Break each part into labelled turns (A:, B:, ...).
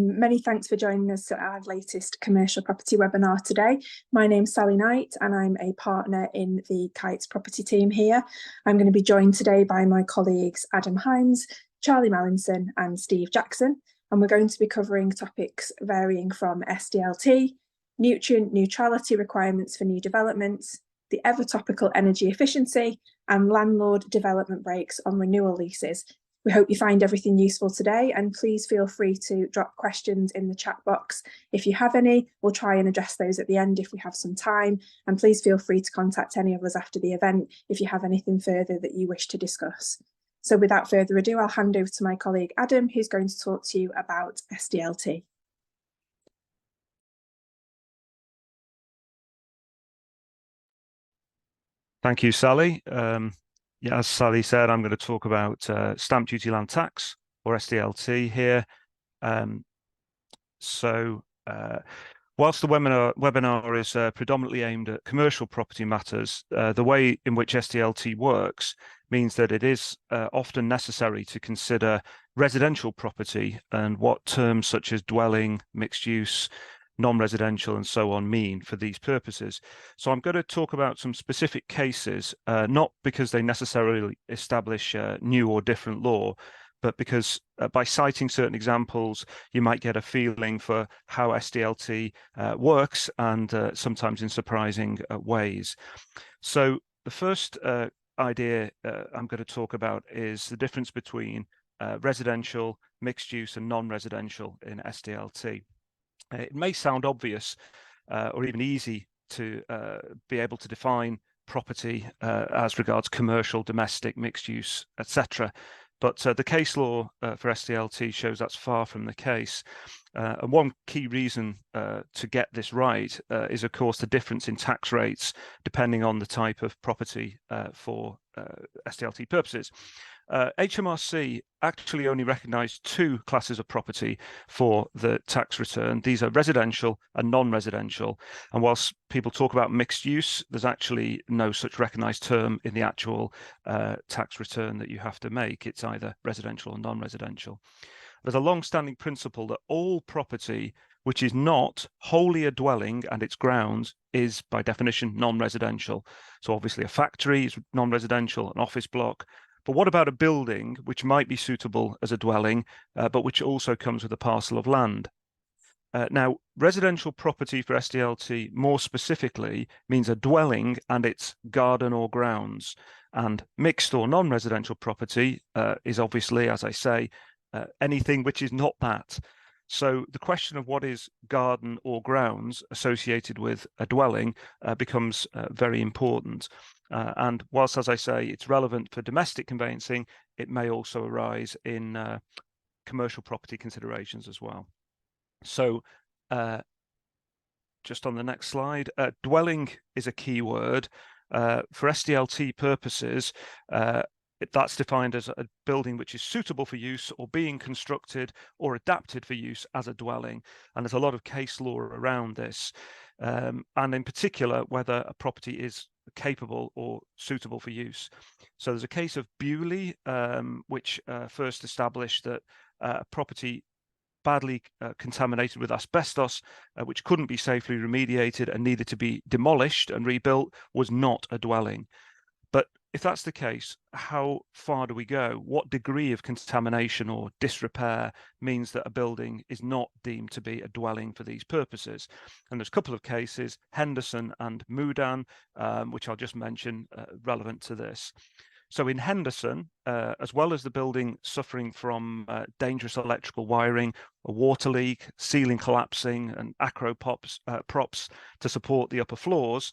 A: Many thanks for joining us at our latest commercial property webinar today. My name's Sally Knight and I'm a partner in the Kuits property team here. I'm going to be joined today by my colleagues Adam Hines, Charlie Mallinson and Steve Jackson, and we're going to be covering topics varying from SDLT, nutrient neutrality requirements for new developments, the ever topical energy efficiency, and landlord development breaks on renewal leases. We hope you find everything useful today, and please feel free to drop questions in the chat box if you have any. We'll try and address those at the end if we have some time, and please feel free to contact any of us after the event if you have anything further that you wish to discuss. So without further ado, I'll hand over to my colleague Adam, who's going to talk to you about SDLT.
B: Thank you, Sally. Yeah, as Sally said, I'm going to talk about stamp duty land tax, or SDLT here. Whilst the webinar is predominantly aimed at commercial property matters, the way in which SDLT works means that it is often necessary to consider residential property and what terms such as dwelling, mixed use, non-residential and so on mean for these purposes. So I'm going to talk about some specific cases, not because they necessarily establish new or different law, but because by citing certain examples, you might get a feeling for how SDLT works, and sometimes in surprising ways. So the first idea I'm going to talk about is the difference between residential, mixed use and non-residential in SDLT. It may sound obvious or even easy to be able to define property as regards commercial, domestic, mixed use, etc. But the case law for SDLT shows that's far from the case. And one key reason to get this right is, of course, the difference in tax rates depending on the type of property for SDLT purposes. HMRC actually only recognised two classes of property for the tax return. These are residential and non-residential. And whilst people talk about mixed use, there's actually no such recognised term in the actual tax return that you have to make. It's either residential or non-residential. There's a long-standing principle that all property which is not wholly a dwelling and its grounds is by definition non-residential. So obviously a factory is non-residential, an office block. But what about a building which might be suitable as a dwelling, but which also comes with a parcel of land? Now, residential property for SDLT more specifically means a dwelling and its garden or grounds. And mixed or non-residential property is obviously, as I say, anything which is not that. So the question of what is garden or grounds associated with a dwelling becomes very important. And whilst, as I say, it's relevant for domestic conveyancing, it may also arise in commercial property considerations as well. So just on the next slide, dwelling is a key word. For SDLT purposes, that's defined as a building which is suitable for use or being constructed or adapted for use as a dwelling. And there's a lot of case law around this. And in particular, whether a property is capable or suitable for use. So there's a case of Bewley, which first established that a property badly contaminated with asbestos, which couldn't be safely remediated and needed to be demolished and rebuilt, was not a dwelling. But if that's the case, how far do we go? What degree of contamination or disrepair means that a building is not deemed to be a dwelling for these purposes? And there's a couple of cases, Henderson and Mudan, which I'll just mention relevant to this. So in Henderson, as well as the building suffering from dangerous electrical wiring, a water leak, ceiling collapsing, and acro props to support the upper floors,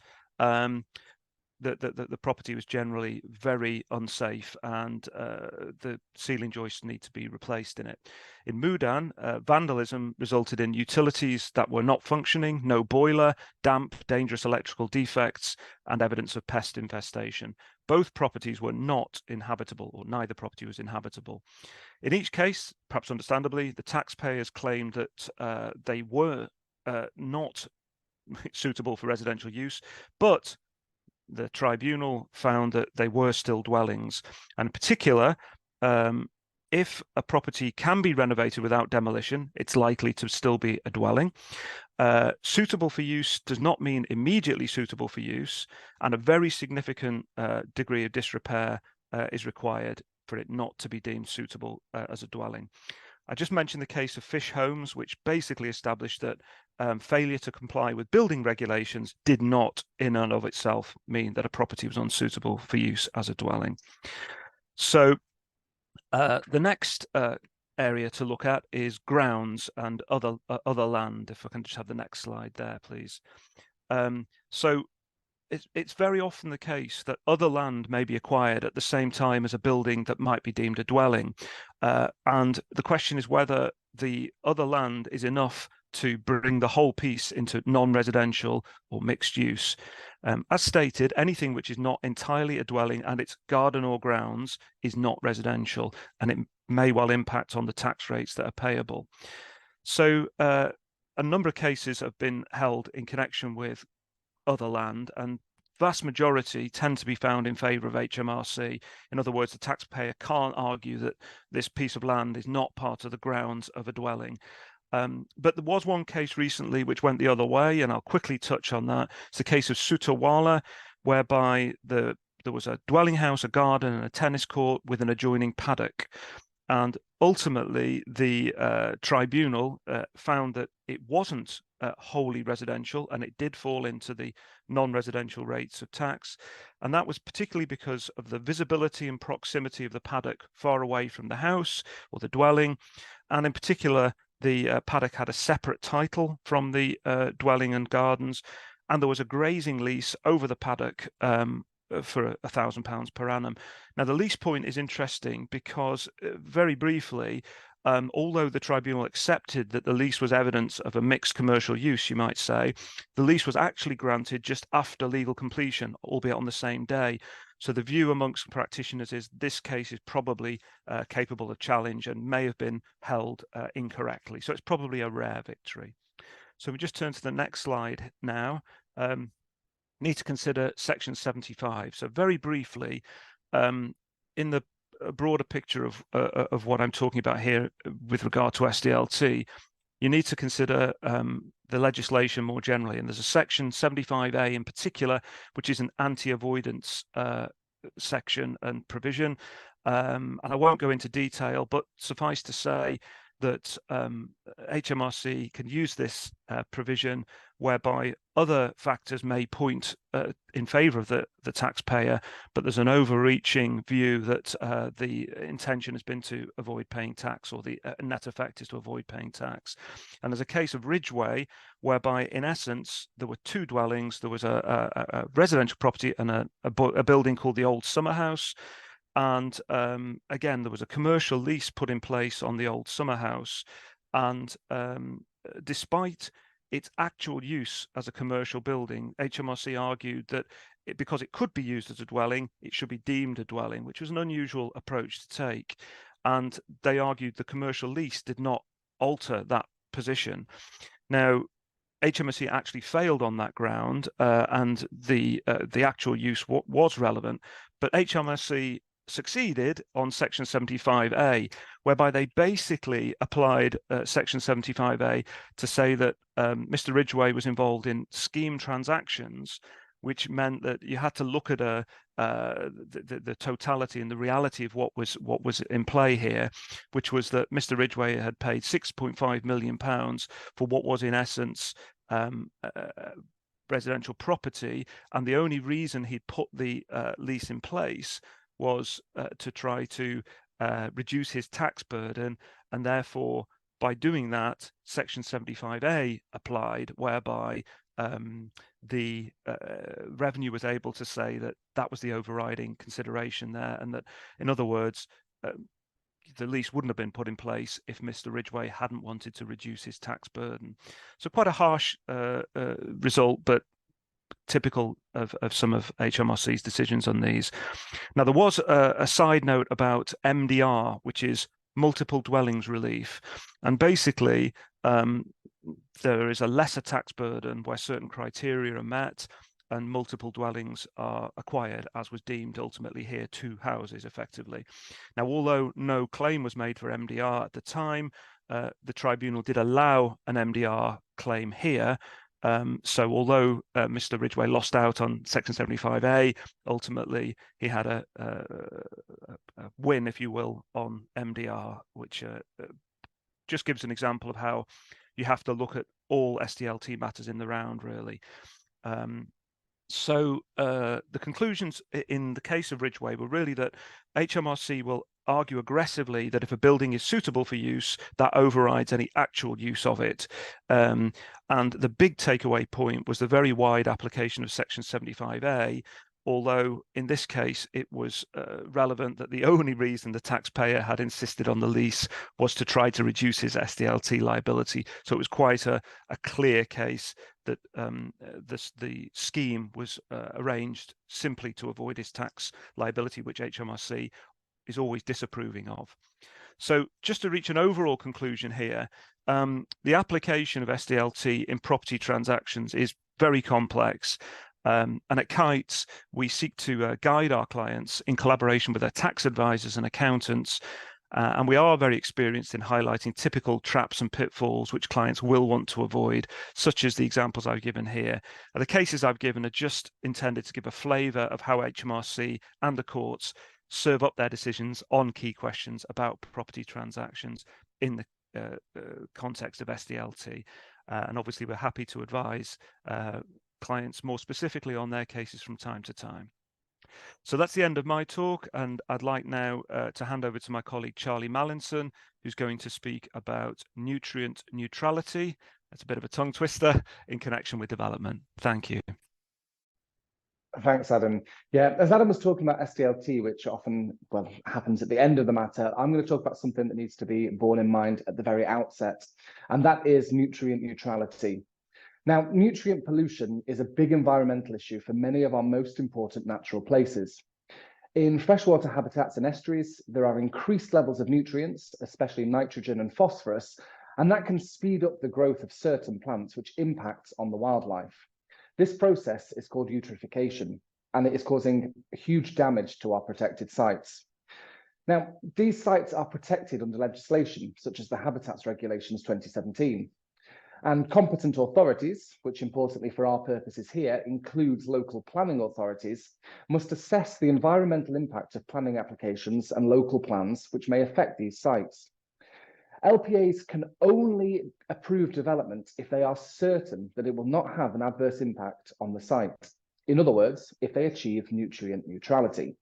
B: the property was generally very unsafe, and the ceiling joists need to be replaced in it. In Mudan, vandalism resulted in utilities that were not functioning, no boiler, damp, dangerous electrical defects, and evidence of pest infestation. Both properties were not inhabitable, or neither property was inhabitable. In each case, perhaps understandably, the taxpayers claimed that they were not suitable for residential use, but the tribunal found that they were still dwellings. And in particular, if a property can be renovated without demolition, it's likely to still be a dwelling. Suitable for use does not mean immediately suitable for use, and a very significant degree of disrepair is required for it not to be deemed suitable as a dwelling. I just mentioned the case of Fish Homes, which basically established that failure to comply with building regulations did not in and of itself mean that a property was unsuitable for use as a dwelling. So the next area to look at is grounds and other land. If I can just have the next slide there, please. So it's very often the case that other land may be acquired at the same time as a building that might be deemed a dwelling. And the question is whether the other land is enough to bring the whole piece into non-residential or mixed use. As stated, anything which is not entirely a dwelling and its garden or grounds is not residential, and it may well impact on the tax rates that are payable. So a number of cases have been held in connection with other land, and vast majority tend to be found in favour of HMRC. In other words, the taxpayer can't argue that this piece of land is not part of the grounds of a dwelling. But there was one case recently which went the other way, and I'll quickly touch on that. It's the case of Sutawala, whereby there was a dwelling house, a garden, and a tennis court with an adjoining paddock. And ultimately, the tribunal found that it wasn't wholly residential, and it did fall into the non-residential rates of tax. And that was particularly because of the visibility and proximity of the paddock far away from the house or the dwelling. And in particular, the paddock had a separate title from the dwelling and gardens, and there was a grazing lease over the paddock for £1,000 per annum. Now, the lease point is interesting because, very briefly, although the tribunal accepted that the lease was evidence of a mixed commercial use, you might say, the lease was actually granted just after legal completion, albeit on the same day. So the view amongst practitioners is this case is probably capable of challenge and may have been held incorrectly. So it's probably a rare victory. So we just turn to the next slide now. Need to consider Section 75. So very briefly, in the broader picture of what I'm talking about here with regard to SDLT, you need to consider the legislation more generally. And there's a Section 75A in particular, which is an anti-avoidance section and provision. And I won't go into detail, but suffice to say that HMRC can use this provision whereby other factors may point in favour of the taxpayer, but there's an overreaching view that the intention has been to avoid paying tax, or the net effect is to avoid paying tax. And there's a case of Ridgeway whereby, in essence, there were two dwellings. There was a residential property and a building called the Old Summer House. And again, there was a commercial lease put in place on the Old Summer House. And despite its actual use as a commercial building, HMRC argued that because it could be used as a dwelling, it should be deemed a dwelling, which was an unusual approach to take. And they argued the commercial lease did not alter that position. Now, HMRC actually failed on that ground, and the actual use was relevant, but HMRC succeeded on Section 75A, whereby they basically applied Section 75A to say that Mr. Ridgeway was involved in scheme transactions, which meant that you had to look at the totality and the reality of what was in play here, which was that Mr. Ridgeway had paid £6.5 million for what was in essence residential property, and the only reason he'd put the lease in place was to try to reduce his tax burden, and therefore by doing that, Section 75A applied, whereby the revenue was able to say that that was the overriding consideration there, and that, in other words, the lease wouldn't have been put in place if Mr. Ridgeway hadn't wanted to reduce his tax burden. So quite a harsh result, but typical of some of HMRC's decisions on these. Now, there was a side note about MDR, which is multiple dwellings relief. And basically, there is a lesser tax burden where certain criteria are met. and multiple dwellings are acquired, as was deemed ultimately here 2 houses effectively. Now, although no claim was made for MDR at the time, the tribunal did allow an MDR claim here. So although Mr. Ridgway lost out on Section 75A, ultimately he had a win, if you will, on MDR, which just gives an example of how you have to look at all SDLT matters in the round, really. So the conclusions in the case of Ridgway were really that HMRC will argue aggressively that if a building is suitable for use, that overrides any actual use of it. And the big takeaway point was the very wide application of Section 75A, although in this case it was relevant that the only reason the taxpayer had insisted on the lease was to try to reduce his SDLT liability. So it was quite a clear case that the scheme was arranged simply to avoid his tax liability, which HMRC is always disapproving of. So just to reach an overall conclusion here, the application of SDLT in property transactions is very complex. And at Kuits, we seek to guide our clients in collaboration with their tax advisors and accountants. And we are very experienced in highlighting typical traps and pitfalls which clients will want to avoid, such as the examples I've given here. And the cases I've given are just intended to give a flavour of how HMRC and the courts serve up their decisions on key questions about property transactions in the context of SDLT. And obviously, we're happy to advise clients more specifically on their cases from time to time. So that's the end of my talk, and I'd like now to hand over to my colleague Charlie Mallinson, who's going to speak about nutrient neutrality. That's a bit of a tongue twister in connection with development. Thank you.
C: Thanks, Adam. Yeah, as Adam was talking about SDLT, which often, well, happens at the end of the matter, I'm going to talk about something that needs to be borne in mind at the very outset, and that is nutrient neutrality. Now, nutrient pollution is a big environmental issue for many of our most important natural places. In freshwater habitats and estuaries, there are increased levels of nutrients, especially nitrogen and phosphorus, and that can speed up the growth of certain plants, which impacts on the wildlife. This process is called eutrophication, and it is causing huge damage to our protected sites. Now, these sites are protected under legislation, such as the Habitats Regulations 2017. And competent authorities, which importantly for our purposes here includes local planning authorities, must assess the environmental impact of planning applications and local plans which may affect these sites. LPAs can only approve development if they are certain that it will not have an adverse impact on the site. In other words, if they achieve nutrient neutrality.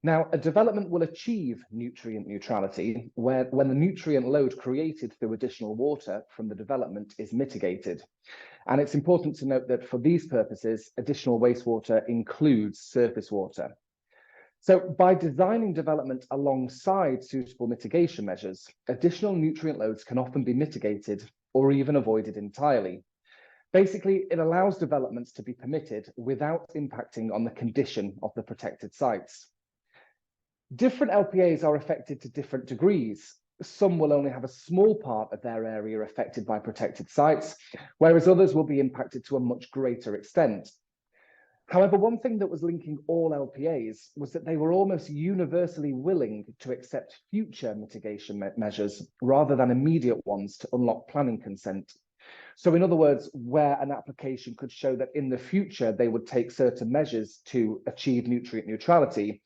C: Now, a development will achieve nutrient neutrality when the nutrient load created through additional water from the development is mitigated. And it's important to note that for these purposes, additional wastewater includes surface water. So by designing development alongside suitable mitigation measures, additional nutrient loads can often be mitigated or even avoided entirely. Basically, it allows developments to be permitted without impacting on the condition of the protected sites. Different LPAs are affected to different degrees. Some will only have a small part of their area affected by protected sites, whereas others will be impacted to a much greater extent. However, one thing that was linking all LPAs was that they were almost universally willing to accept future mitigation measures rather than immediate ones to unlock planning consent. So in other words, where an application could show that in the future they would take certain measures to achieve nutrient neutrality,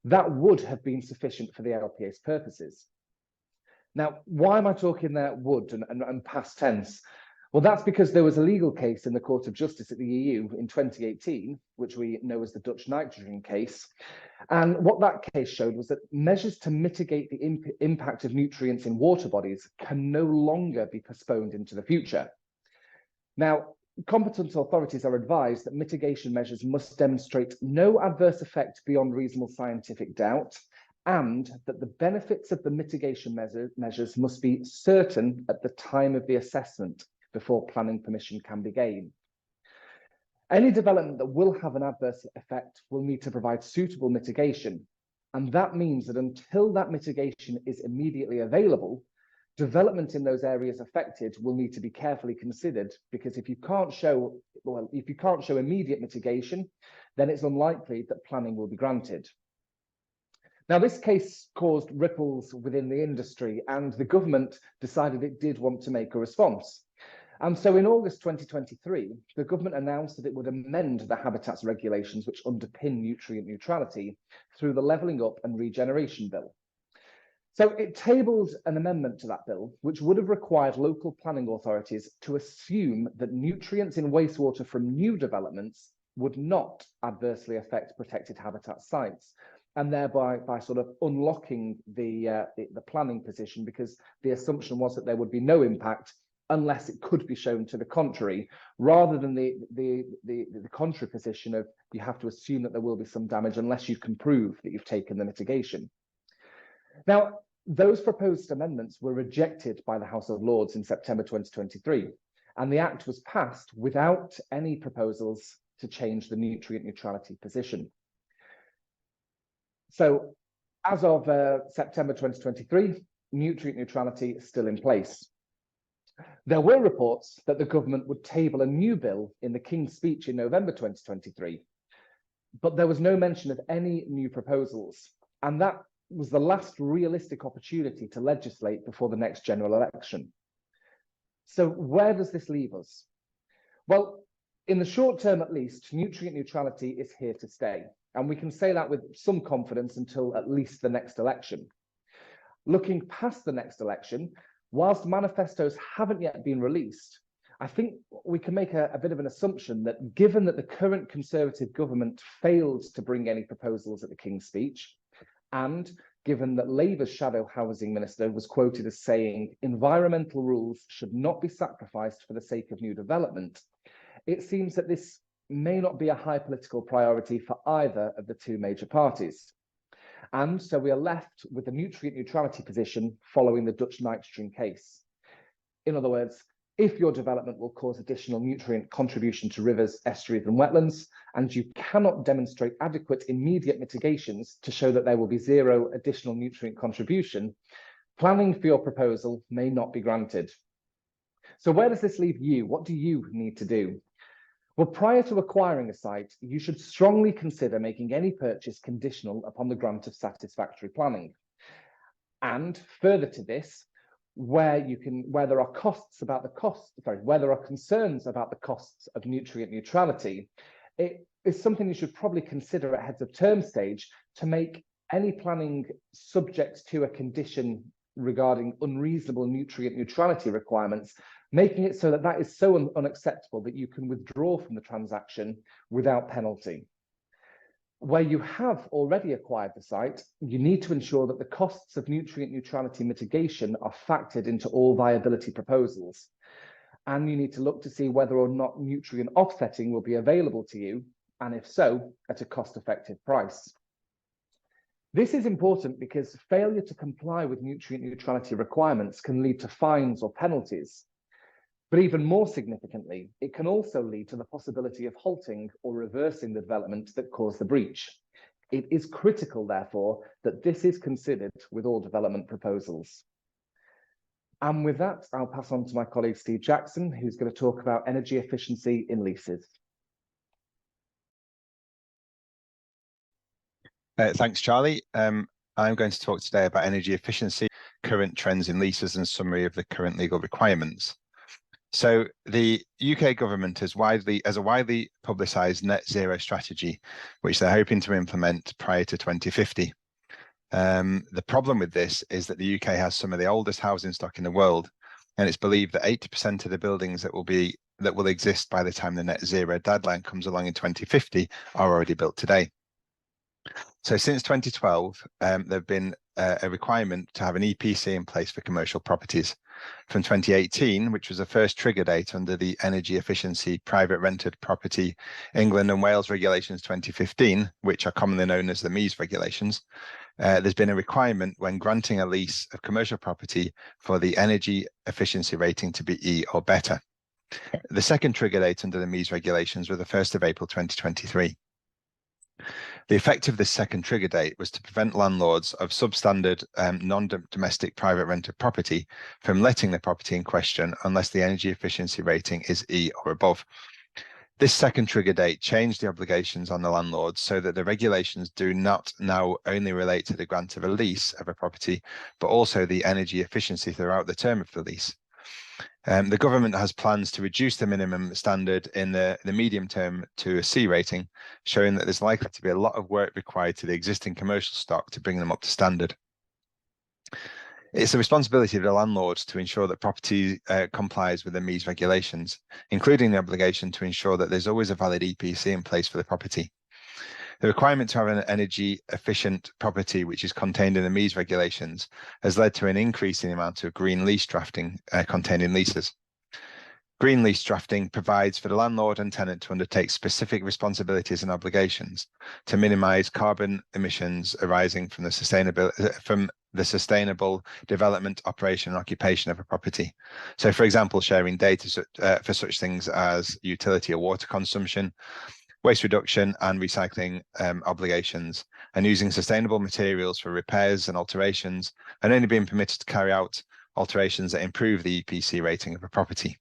C: that would have been sufficient for the LPA's purposes. Now, why am I talking there would and past tense? Well, that's because there was a legal case in the Court of Justice at the EU in 2018, which we know as the Dutch nitrogen case. And what that case showed was that measures to mitigate the impact of nutrients in water bodies can no longer be postponed into the future. Now, competent authorities are advised that mitigation measures must demonstrate no adverse effect beyond reasonable scientific doubt, and that the benefits of the mitigation measures must be certain at the time of the assessment before planning permission can be gained. Any development that will have an adverse effect will need to provide suitable mitigation, and that means that until that mitigation is immediately available, development in those areas affected will need to be carefully considered, because if you can't show well, if you can't show immediate mitigation, then it's unlikely that planning will be granted. Now, this case caused ripples within the industry, and the government decided it did want to make a response. And so in August 2023, the government announced that it would amend the habitats regulations which underpin nutrient neutrality through the Levelling Up and Regeneration Bill. So it tabled an amendment to that bill, which would have required local planning authorities to assume that nutrients in wastewater from new developments would not adversely affect protected habitat sites, and thereby by sort of unlocking the planning position, because the assumption was that there would be no impact unless it could be shown to the contrary, rather than the contrary position of you have to assume that there will be some damage unless you can prove that you've taken the mitigation. Now, those proposed amendments were rejected by the House of Lords in September 2023, and the Act was passed without any proposals to change the nutrient neutrality position. So, as of September 2023, nutrient neutrality is still in place. There were reports that the government would table a new bill in the King's Speech in November 2023, but there was no mention of any new proposals, and that was the last realistic opportunity to legislate before the next general election. So where does this leave us? Well, in the short term at least, nutrient neutrality is here to stay, and we can say that with some confidence until at least the next election. Looking past the next election, whilst manifestos haven't yet been released, I think we can make a bit of an assumption that given that the current Conservative government failed to bring any proposals at the King's Speech, and given that Labour's shadow housing minister was quoted as saying environmental rules should not be sacrificed for the sake of new development, it seems that this may not be a high political priority for either of the two major parties. And so we are left with the nutrient neutrality position following the Dutch nitrogen case. In other words, if your development will cause additional nutrient contribution to rivers, estuaries and wetlands, and you cannot demonstrate adequate immediate mitigations to show that there will be zero additional nutrient contribution, planning for your proposal may not be granted. So where does this leave you? What do you need to do? Well, prior to acquiring a site, you should strongly consider making any purchase conditional upon the grant of satisfactory planning. And further to this, where there are concerns about the costs of nutrient neutrality, it is something you should probably consider at heads of term stage to make any planning subject to a condition regarding unreasonable nutrient neutrality requirements, making it so that that is so unacceptable that you can withdraw from the transaction without penalty. Where you have already acquired the site, you need to ensure that the costs of nutrient neutrality mitigation are factored into all viability proposals. And you need to look to see whether or not nutrient offsetting will be available to you, and if so, at a cost-effective price. This is important because failure to comply with nutrient neutrality requirements can lead to fines or penalties. But even more significantly, it can also lead to the possibility of halting or reversing the development that caused the breach. It is critical, therefore, that this is considered with all development proposals. And with that, I'll pass on to my colleague, Steve Jackson, who's going to talk about energy efficiency in leases.
D: Thanks, Charlie. I'm going to talk today about energy efficiency, current trends in leases, and summary of the current legal requirements. So the UK government has a widely publicised net zero strategy, which they're hoping to implement prior to 2050. The problem with this is that the UK has some of the oldest housing stock in the world, and it's believed that 80% of the buildings that will exist by the time the net zero deadline comes along in 2050 are already built today. So since 2012, there've been a requirement to have an EPC in place for commercial properties. From 2018, which was the first trigger date under the Energy Efficiency Private Rented Property England and Wales Regulations 2015, which are commonly known as the MEES regulations, there's been a requirement when granting a lease of commercial property for the energy efficiency rating to be E or better. The second trigger date under the MEES regulations was the 1st of April 2023. The effect of this second trigger date was to prevent landlords of substandard non-domestic private rented property from letting the property in question unless the energy efficiency rating is E or above. This second trigger date changed the obligations on the landlord so that the regulations do not now only relate to the grant of a lease of a property, but also the energy efficiency throughout the term of the lease. The government has plans to reduce the minimum standard in the medium term to a C rating, showing that there's likely to be a lot of work required to the existing commercial stock to bring them up to standard. It's the responsibility of the landlord to ensure that property complies with the MEES regulations, including the obligation to ensure that there's always a valid EPC in place for the property. The requirement to have an energy efficient property, which is contained in the MEES regulations, has led to an increase in the amount of green lease drafting contained in leases. Green lease drafting provides for the landlord and tenant to undertake specific responsibilities and obligations to minimize carbon emissions arising from the sustainable development, operation, and occupation of a property. So, for example, sharing data for such things as utility or water consumption, waste reduction and recycling obligations, and using sustainable materials for repairs and alterations, and only being permitted to carry out alterations that improve the EPC rating of a property.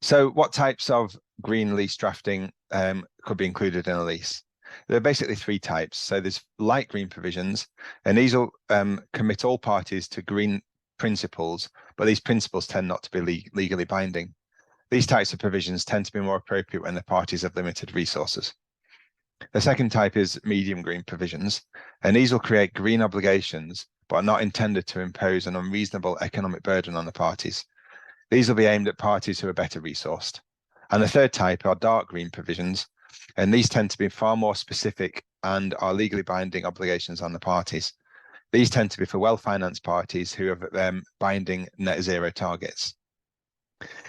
D: So what types of green lease drafting could be included in a lease? There are basically three types. So there's light green provisions, and these will commit all parties to green principles, but these principles tend not to be legally binding. These types of provisions tend to be more appropriate when the parties have limited resources. The second type is medium green provisions, and these will create green obligations, but are not intended to impose an unreasonable economic burden on the parties. These will be aimed at parties who are better resourced. And the third type are dark green provisions, and these tend to be far more specific and are legally binding obligations on the parties. These tend to be for well-financed parties who have binding net zero targets.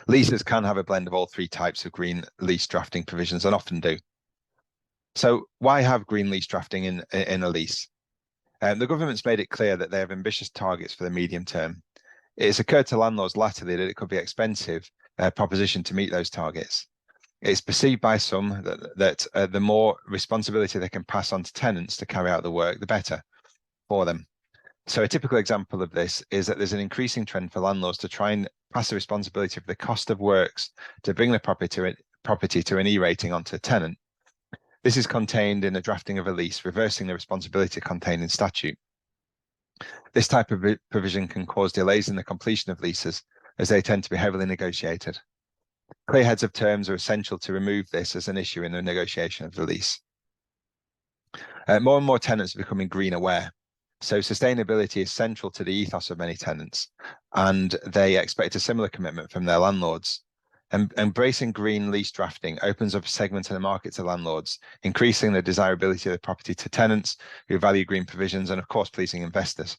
D: Leases can have a blend of all three types of green lease drafting provisions, and often do. So why have green lease drafting in a lease? The government's made it clear that they have ambitious targets for the medium term. It's occurred to landlords latterly that it could be expensive proposition to meet those targets. It's perceived by some that the more responsibility they can pass on to tenants to carry out the work, the better for them. So a typical example of this is that there's an increasing trend for landlords to try and pass the responsibility of the cost of works to bring the property to an E rating onto a tenant. This is contained in the drafting of a lease, reversing the responsibility contained in statute. This type of provision can cause delays in the completion of leases, as they tend to be heavily negotiated. Clear heads of terms are essential to remove this as an issue in the negotiation of the lease. More and more tenants are becoming green aware. So sustainability is central to the ethos of many tenants, and they expect a similar commitment from their landlords. Embracing green lease drafting opens up a segment of the market to landlords, increasing the desirability of the property to tenants who value green provisions and, of course, pleasing investors.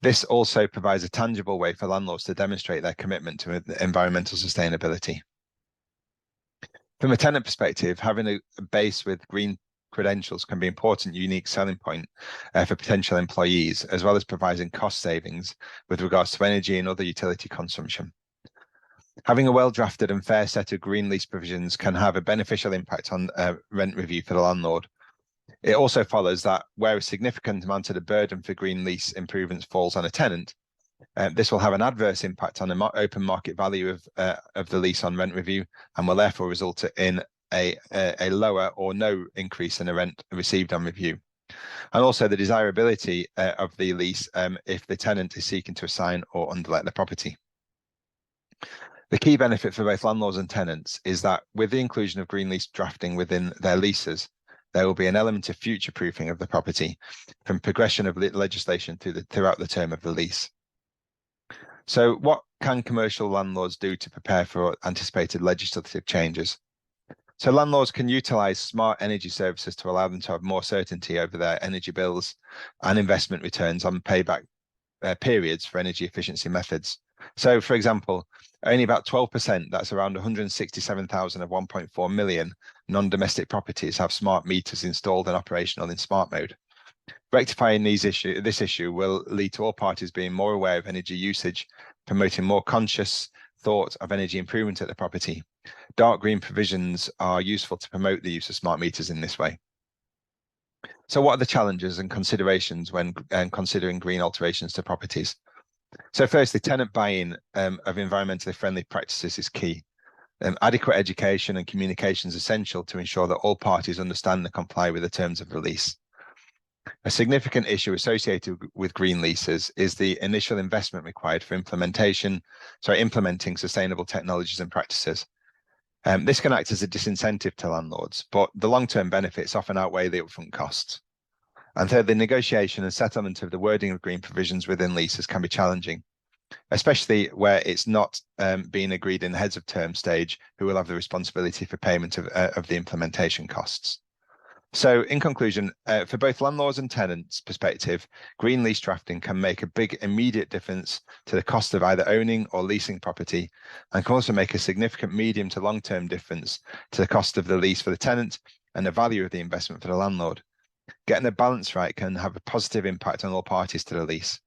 D: This also provides a tangible way for landlords to demonstrate their commitment to environmental sustainability. From a tenant perspective, having a base with green credentials can be an important, unique selling point for potential employees, as well as providing cost savings with regards to energy and other utility consumption. Having a well-drafted and fair set of green lease provisions can have a beneficial impact on rent review for the landlord. It also follows that where a significant amount of the burden for green lease improvements falls on a tenant, this will have an adverse impact on the open market value of the lease on rent review, and will therefore result in a lower or no increase in the rent received on review. And also the desirability of the lease if the tenant is seeking to assign or underlet the property. The key benefit for both landlords and tenants is that with the inclusion of green lease drafting within their leases, there will be an element of future-proofing of the property from progression of legislation throughout the term of the lease. So what can commercial landlords do to prepare for anticipated legislative changes? So landlords can utilize smart energy services to allow them to have more certainty over their energy bills and investment returns on payback periods for energy efficiency methods. So, for example, only about 12%, that's around 167,000 of 1.4 million non-domestic properties have smart meters installed and operational in smart mode. Rectifying this issue will lead to all parties being more aware of energy usage, promoting more conscious thought of energy improvement at the property. Dark green provisions are useful to promote the use of smart meters in this way. So what are the challenges and considerations when considering green alterations to properties? So firstly, tenant buy-in of environmentally friendly practices is key. Adequate education and communication is essential to ensure that all parties understand and comply with the terms of the lease. A significant issue associated with green leases is the initial investment required for implementing sustainable technologies and practices. This can act as a disincentive to landlords, but the long-term benefits often outweigh the upfront costs. And third, the negotiation and settlement of the wording of green provisions within leases can be challenging, especially where it's not being agreed in the heads of term stage, who will have the responsibility for payment of the implementation costs. So in conclusion, for both landlords and tenants' perspective, green lease drafting can make a big immediate difference to the cost of either owning or leasing property, and can also make a significant medium to long-term difference to the cost of the lease for the tenant and the value of the investment for the landlord. Getting the balance right can have a positive impact on all parties to the lease.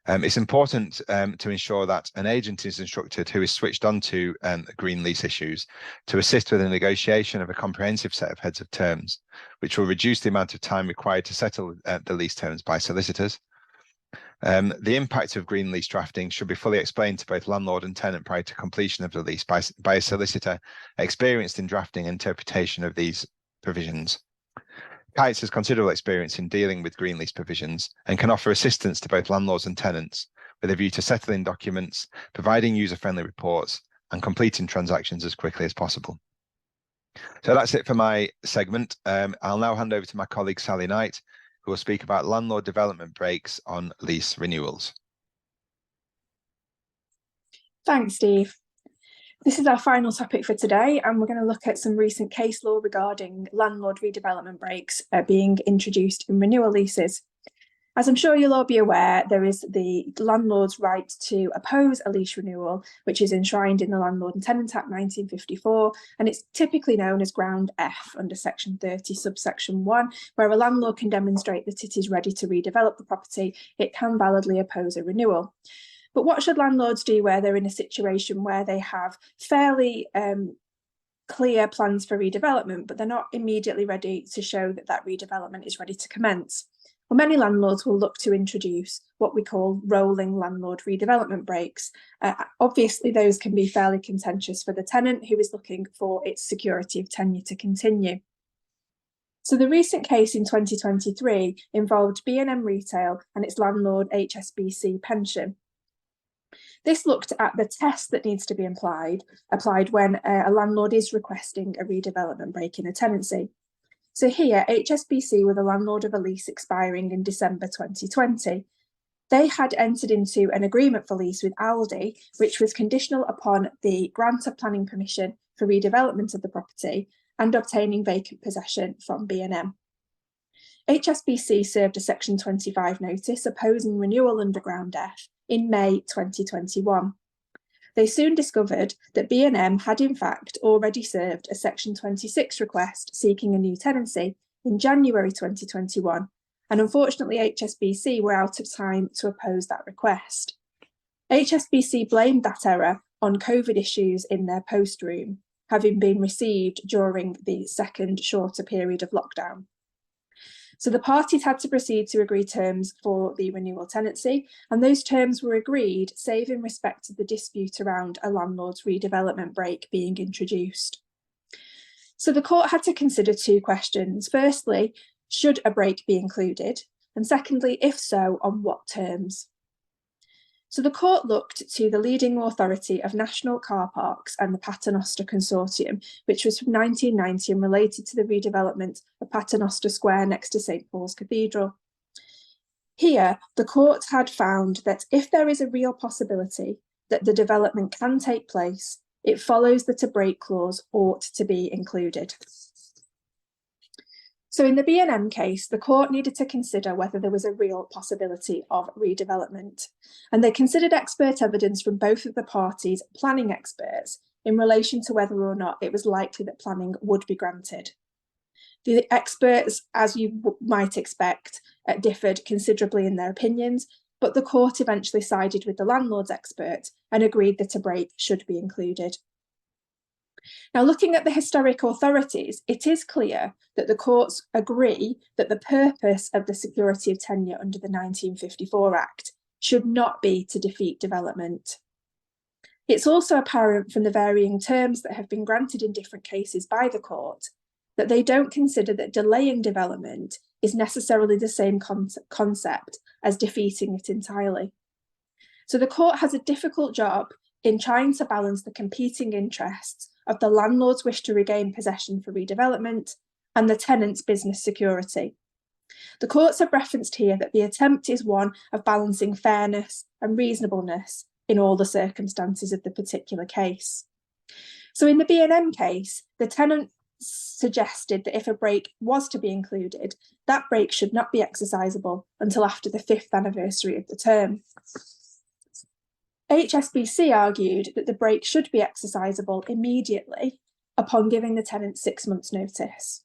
D: It's important to ensure that an agent is instructed who is switched on to green lease issues to assist with the negotiation of a comprehensive set of heads of terms, which will reduce the amount of time required to settle the lease terms by solicitors. The impact of green lease drafting should be fully explained to both landlord and tenant prior to completion of the lease by a solicitor experienced in drafting and interpretation of these provisions. Kuits has considerable experience in dealing with green lease provisions and can offer assistance to both landlords and tenants with a view to settling documents, providing user-friendly reports, and completing transactions as quickly as possible. So that's it for my segment. I'll now hand over to my colleague Sally Knight, who will speak about landlord development breaks on lease renewals.
A: Thanks, Steve. This is our final topic for today, and we're going to look at some recent case law regarding landlord redevelopment breaks being introduced in renewal leases. As I'm sure you'll all be aware, there is the landlord's right to oppose a lease renewal, which is enshrined in the Landlord and Tenant Act 1954, and it's typically known as Ground F under Section 30, subsection 1, where a landlord can demonstrate that it is ready to redevelop the property. It can validly oppose a renewal. But what should landlords do where they're in a situation where they have fairly clear plans for redevelopment, but they're not immediately ready to show that that redevelopment is ready to commence? Well, many landlords will look to introduce what we call rolling landlord redevelopment breaks. Obviously, those can be fairly contentious for the tenant who is looking for its security of tenure to continue. So the recent case in 2023 involved B&M Retail and its landlord HSBC Pension. This looked at the test that needs to be applied when a landlord is requesting a redevelopment break in a tenancy. So here, HSBC were the landlord of a lease expiring in December 2020. They had entered into an agreement for lease with Aldi, which was conditional upon the grant of planning permission for redevelopment of the property and obtaining vacant possession from B&M. HSBC served a Section 25 notice opposing renewal under Ground F in May 2021. They soon discovered that B&M had in fact already served a Section 26 request seeking a new tenancy in January 2021, and unfortunately HSBC were out of time to oppose that request. HSBC blamed that error on COVID issues in their post room, having been received during the second shorter period of lockdown. So the parties had to proceed to agree terms for the renewal tenancy, and those terms were agreed, save in respect to the dispute around a landlord's redevelopment break being introduced. So the court had to consider two questions. Firstly, should a break be included? And secondly, if so, on what terms? So the court looked to the leading authority of national car parks and the Paternoster Consortium, which was from 1990 and related to the redevelopment of Paternoster Square next to St. Paul's Cathedral. Here, the court had found that if there is a real possibility that the development can take place, it follows that a break clause ought to be included. So in the B&M case, the court needed to consider whether there was a real possibility of redevelopment, and they considered expert evidence from both of the parties' planning experts in relation to whether or not it was likely that planning would be granted. The experts, as you might expect, differed considerably in their opinions, but the court eventually sided with the landlord's expert and agreed that a break should be included. Now, looking at the historic authorities, it is clear that the courts agree that the purpose of the security of tenure under the 1954 Act should not be to defeat development. It's also apparent from the varying terms that have been granted in different cases by the court that they don't consider that delaying development is necessarily the same concept as defeating it entirely. So the court has a difficult job in trying to balance the competing interests of the landlord's wish to regain possession for redevelopment and the tenant's business security. The courts have referenced here that the attempt is one of balancing fairness and reasonableness in all the circumstances of the particular case. So in the B&M case, the tenant suggested that if a break was to be included, that break should not be exercisable until after the 5th anniversary of the term. HSBC argued that the break should be exercisable immediately upon giving the tenant 6 months' notice.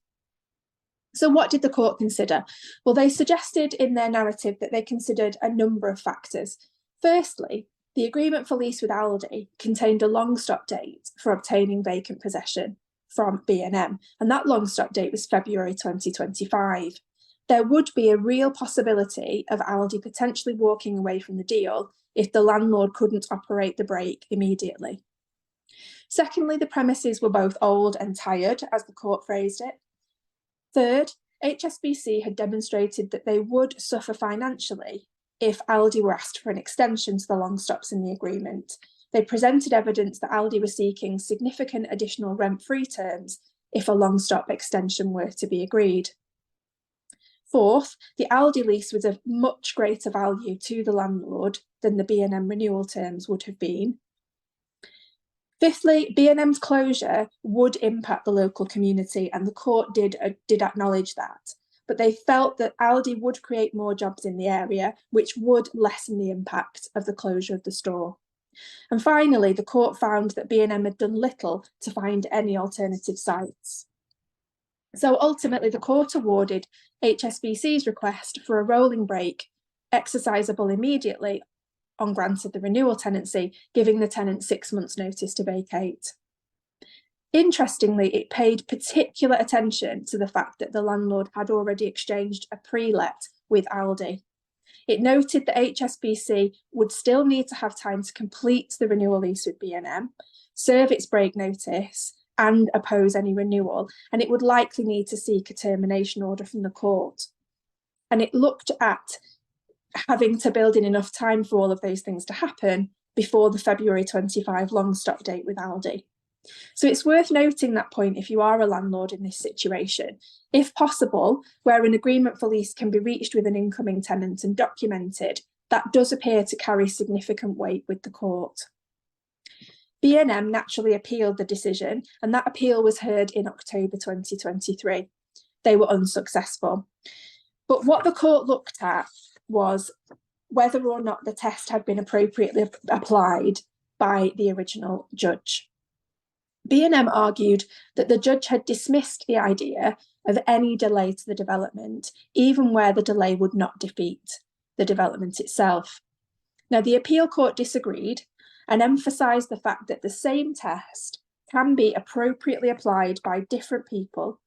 A: So what did the court consider? Well, they suggested in their narrative that they considered a number of factors. Firstly, the agreement for lease with Aldi contained a long stop date for obtaining vacant possession from B&M, and that long stop date was February 2025. There would be a real possibility of Aldi potentially walking away from the deal if the landlord couldn't operate the break immediately. Secondly, the premises were both old and tired, as the court phrased it. Third, HSBC had demonstrated that they would suffer financially if Aldi were asked for an extension to the long stops in the agreement. They presented evidence that Aldi was seeking significant additional rent-free terms if a long stop extension were to be agreed. Fourth, the Aldi lease was of much greater value to the landlord than the B&M renewal terms would have been. Fifthly, B&M's closure would impact the local community, and the court did acknowledge that. But they felt that Aldi would create more jobs in the area, which would lessen the impact of the closure of the store. And finally, the court found that B&M had done little to find any alternative sites. So ultimately, the court awarded HSBC's request for a rolling break, exercisable immediately on grant of the renewal tenancy, giving the tenant 6 months' notice to vacate. Interestingly, it paid particular attention to the fact that the landlord had already exchanged a pre-let with Aldi. It noted that HSBC would still need to have time to complete the renewal lease with B&M, serve its break notice, and oppose any renewal, and it would likely need to seek a termination order from the court. And it looked at having to build in enough time for all of those things to happen before the February 25 long stop date with Aldi. So it's worth noting that point if you are a landlord in this situation. If possible, where an agreement for lease can be reached with an incoming tenant and documented, that does appear to carry significant weight with the court. B&M naturally appealed the decision, and that appeal was heard in October 2023. They were unsuccessful. But what the court looked at was whether or not the test had been appropriately applied by the original judge. B&M argued that the judge had dismissed the idea of any delay to the development, even where the delay would not defeat the development itself. Now, the appeal court disagreed and emphasised the fact that the same test can be appropriately applied by different people,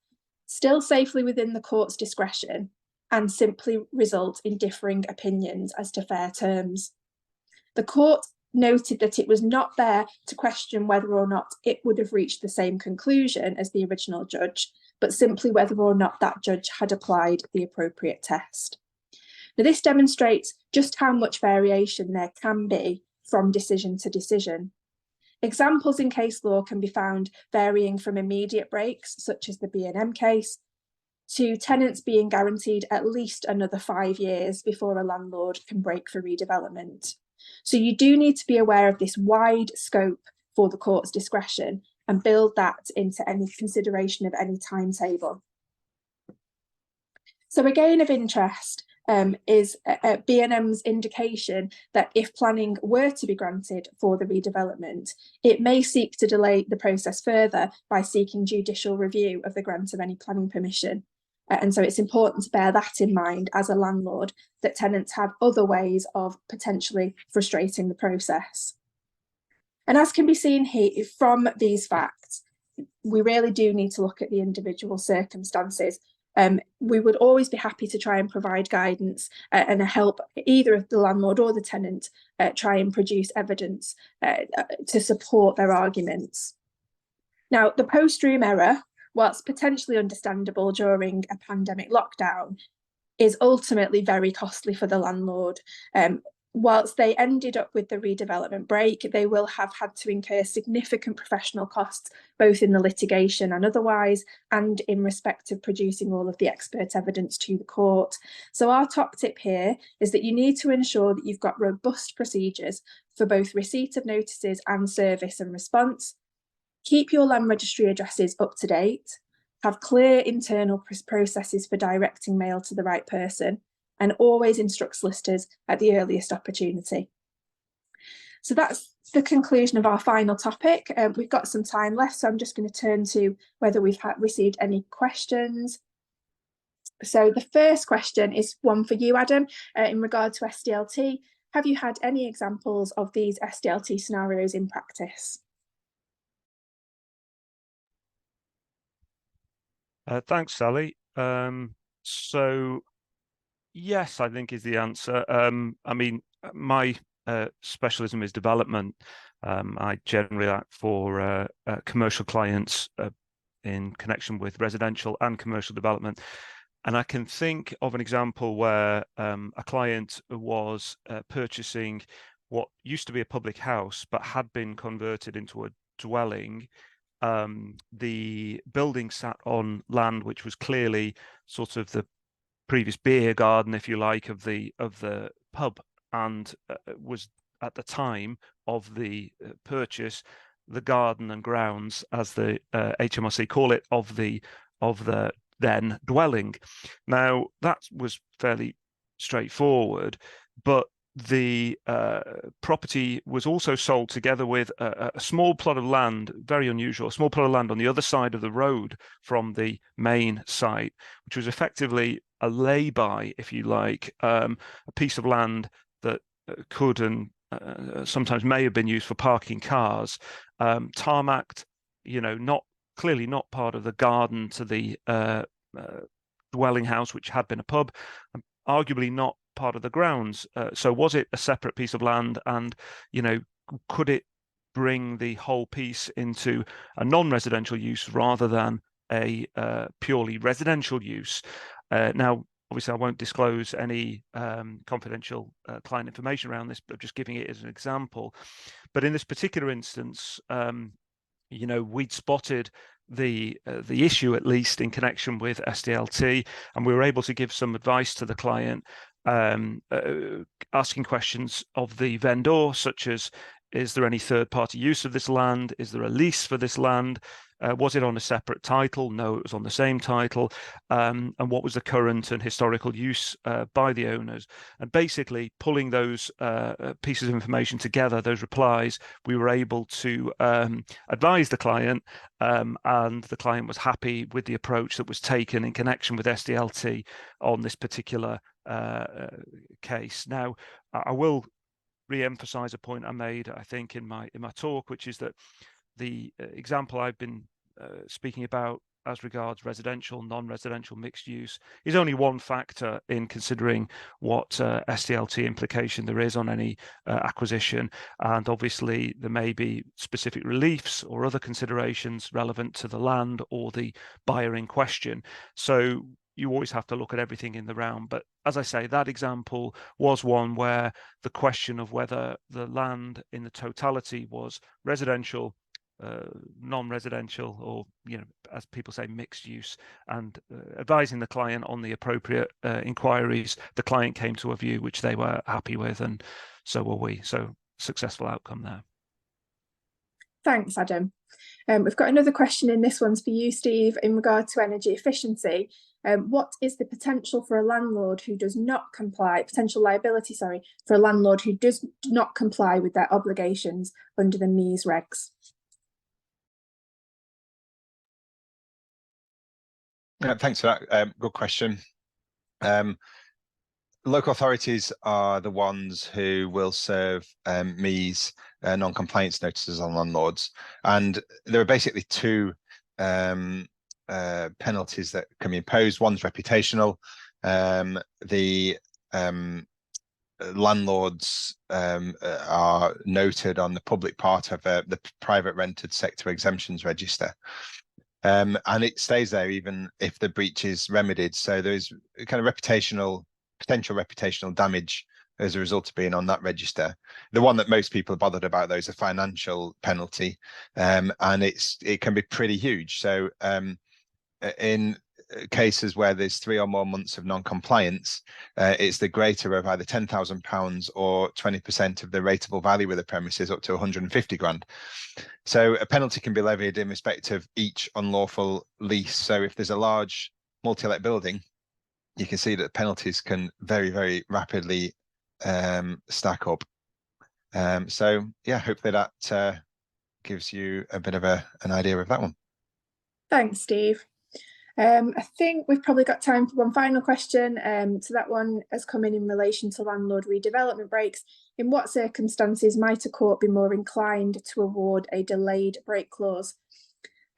A: still safely within the court's discretion, and simply result in differing opinions as to fair terms. The court noted that it was not there to question whether or not it would have reached the same conclusion as the original judge, but simply whether or not that judge had applied the appropriate test. Now, this demonstrates just how much variation there can be from decision to decision. Examples in case law can be found varying from immediate breaks, such as the B&M case, to tenants being guaranteed at least another 5 years before a landlord can break for redevelopment. So you do need to be aware of this wide scope for the court's discretion and build that into any consideration of any timetable. So a gain of interest is B&M's indication that if planning were to be granted for the redevelopment, it may seek to delay the process further by seeking judicial review of the grant of any planning permission. And so it's important to bear that in mind as a landlord, that tenants have other ways of potentially frustrating the process. And as can be seen here from these facts, we really do need to look at the individual circumstances We would always be happy to try and provide guidance and help either of the landlord or the tenant try and produce evidence to support their arguments. Now, the post-room error, whilst potentially understandable during a pandemic lockdown, is ultimately very costly for the landlord. Whilst they ended up with the redevelopment break, they will have had to incur significant professional costs, both in the litigation and otherwise, and in respect of producing all of the expert evidence to the court. So our top tip here is that you need to ensure that you've got robust procedures for both receipt of notices and service and response. Keep your land registry addresses up to date, have clear internal processes for directing mail to the right person, and always instruct solicitors at the earliest opportunity. So that's the conclusion of our final topic. We've got some time left, so I'm just going to turn to whether we've received any questions. So the first question is one for you, Adam, in regard to SDLT. Have you had any examples of these SDLT scenarios in practice?
B: Thanks, Sally. So yes, I think is the answer. I mean, my specialism is development. I generally act for commercial clients in connection with residential and commercial development. And I can think of an example where a client was purchasing what used to be a public house, but had been converted into a dwelling. The building sat on land which was clearly sort of the previous beer garden, if you like, of the pub, and was at the time of the purchase the garden and grounds, as the HMRC call it, of the then dwelling. Now that was fairly straightforward, but the property was also sold together with a small plot of land, very unusual, a small plot of land on the other side of the road from the main site, which was effectively a lay-by, if you like, a piece of land that could and sometimes may have been used for parking cars, tarmacked, clearly not part of the garden to the dwelling house, which had been a pub, arguably not part of the grounds. So was it a separate piece of land, and could it bring the whole piece into a non-residential use rather than a purely residential use? Now, obviously, I won't disclose any confidential client information around this, but just giving it as an example. But in this particular instance, we'd spotted the issue, at least in connection with SDLT, and we were able to give some advice to the client, asking questions of the vendor, such as, is there any third-party use of this land? Is there a lease for this land? Was it on a separate title? No, it was on the same title. And what was the current and historical use by the owners? And basically, pulling those pieces of information together, those replies, we were able to advise the client, and the client was happy with the approach that was taken in connection with SDLT on this particular case. Now, I will re-emphasize a point I made, I think, in my talk, which is that the example I've been speaking about as regards residential, non-residential, mixed use is only one factor in considering what SDLT implication there is on any acquisition. And obviously there may be specific reliefs or other considerations relevant to the land or the buyer in question. So you always have to look at everything in the round. But as I say, that example was one where the question of whether the land in the totality was residential, non-residential, or as people say, mixed use, and advising the client on the appropriate inquiries, the client came to a view which they were happy with, and so were we. So successful outcome there.
A: Thanks, Adam. We've got another question, and this one's for you, Steve, in regard to energy efficiency. What is the potential for a landlord who does not comply, potential liability, sorry, for a landlord who does not comply with their obligations under the MEES regs?
D: Thanks for that. Good question. Local authorities are the ones who will serve MEES non-compliance notices on landlords, and there are basically two penalties that can be imposed. One's reputational. The landlords are noted on the public part of the private rented sector exemptions register. And it stays there even if the breach is remedied. So there's kind of potential reputational damage as a result of being on that register. The one that most people are bothered about, though, is a financial penalty, and it can be pretty huge. So in cases where there's 3 or more months of non-compliance, it's the greater of either £10,000 or 20% of the rateable value of the premises, up to 150 grand. So a penalty can be levied in respect of each unlawful lease. So if there's a large multi-let building, you can see that penalties can very, very rapidly stack up. So yeah, hopefully that gives you a bit of an idea of that one.
A: Thanks, Steve. I think we've probably got time for one final question. So that one has come in relation to landlord redevelopment breaks. In what circumstances might a court be more inclined to award a delayed break clause?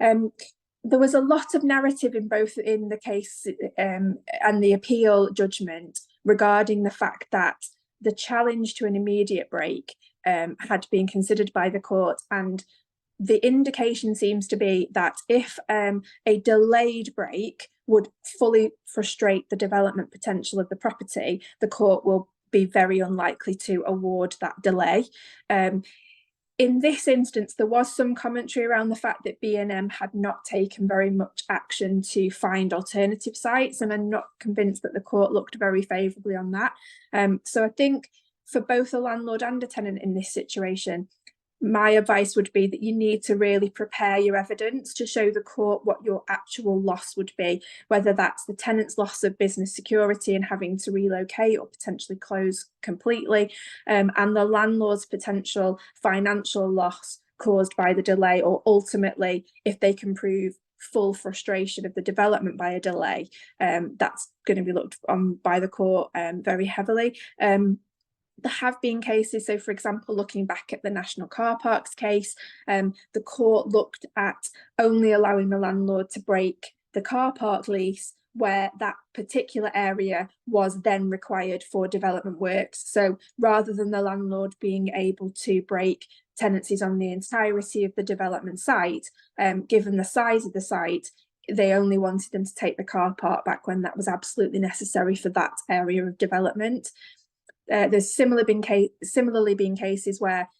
A: There was a lot of narrative in both in the case and the appeal judgment regarding the fact that the challenge to an immediate break had been considered by the court, and the indication seems to be that if a delayed break would fully frustrate the development potential of the property, the court will be very unlikely to award that delay. In this instance, there was some commentary around the fact that B&M had not taken very much action to find alternative sites, and I'm not convinced that the court looked very favourably on that. So I think for both a landlord and a tenant in this situation, my advice would be that you need to really prepare your evidence to show the court what your actual loss would be, whether that's the tenant's loss of business security and having to relocate or potentially close completely, and the landlord's potential financial loss caused by the delay, or ultimately, if they can prove full frustration of the development by a delay, that's going to be looked on by the court very heavily. There have been cases, so for example, looking back at the National Car Parks case, the court looked at only allowing the landlord to break the car park lease where that particular area was then required for development works. So rather than the landlord being able to break tenancies on the entirety of the development site, given the size of the site, they only wanted them to take the car park back when that was absolutely necessary for that area of development. There's similarly been cases where,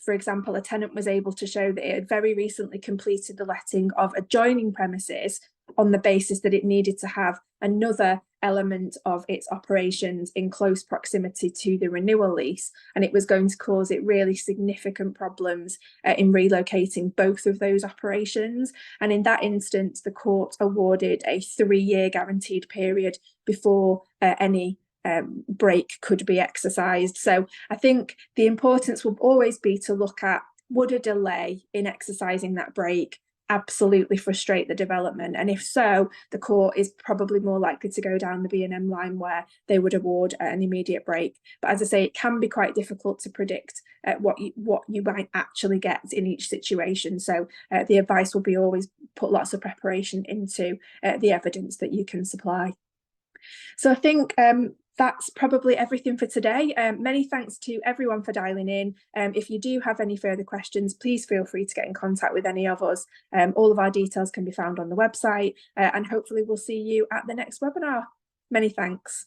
A: for example, a tenant was able to show that it had very recently completed the letting of adjoining premises on the basis that it needed to have another element of its operations in close proximity to the renewal lease, and it was going to cause it really significant problems in relocating both of those operations. And in that instance, the court awarded a 3-year guaranteed period before any break could be exercised. So I think the importance will always be to look at, would a delay in exercising that break absolutely frustrate the development? And if so, the court is probably more likely to go down the B&M line where they would award an immediate break. But as I say, it can be quite difficult to predict what you might actually get in each situation. So the advice will be always put lots of preparation into the evidence that you can supply. So I think that's probably everything for today. Many thanks to everyone for dialing in. If you do have any further questions, please feel free to get in contact with any of us. All of our details can be found on the website, and hopefully we'll see you at the next webinar. Many thanks.